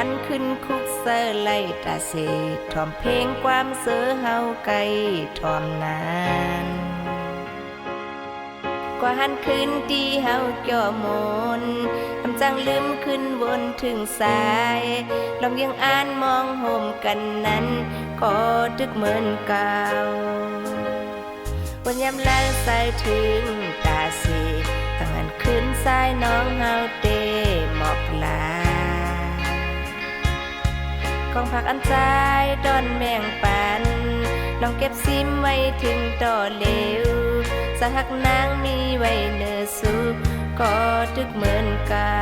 วันขึ้นคุกเสอไล่ตาเสกทอมเพลงความเสือเฮาไกลทอมนานกว่าหันคืนดีเฮาจ่อมนทำจังลืมขึ้นวนถึงสายลองยังอ่านมองห่มกันนั้นก็ดึกเหมือนเก่าวันยามแลงใส่ถึงตาสีตั้งหันคืนสายน้องเฮาเตหมอกลากองผักอันใจดอนแมงปันน้องเก็บซิมไว้ถึงต่อเหลวสหักนางมีไว้เนื้อสูก็ดึกเหมือนเก่า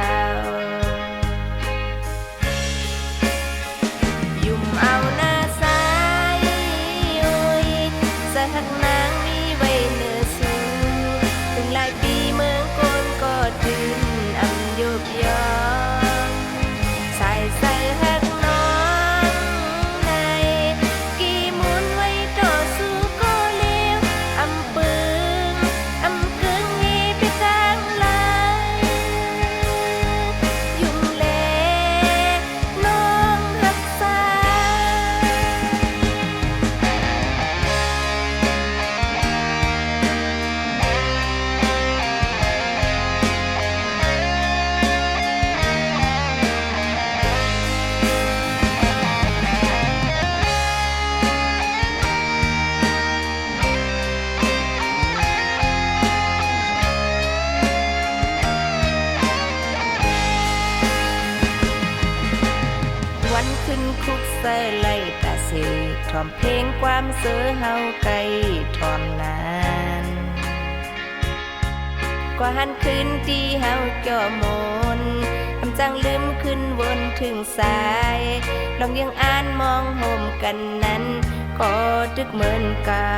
ยุ่มเอาหน้าซ้ายโอ้ยสหักนางมีไว้เนื้อสูถึงหลายปีเมืองโกนก็ตื่นอำยุบย้อนใส่หักน้องในกี่หมุนไว้ต่อสู้ก็เลวอำปืนอำกึ่งมีไปทางไหลยุ่งเลน้องรักษาวันขึ้นคุกเสอไล่ตาเสกทอมเพลงความเสือเฮาไกลทอมนานกว่าหันคืนดีเฮาจ่อมนทำจังลืมขึ้นวนถึงสายลองยังอ่านมองห่มกันนั้นก็ดึกเหมือนเก่า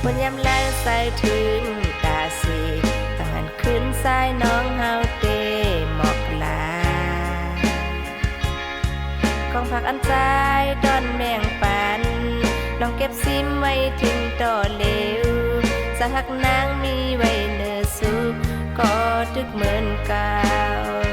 วันยามแลงใส่ถึงตาเสกตั้งหันคืนสายน้องเฮาเตหมอกลากองผักอันใจดอนแมงปันน้องเก็บซิมไว้ถึงต่อเหลวสหักนางมีไว้เนื้อสูก็ดึกเหมือนเก่า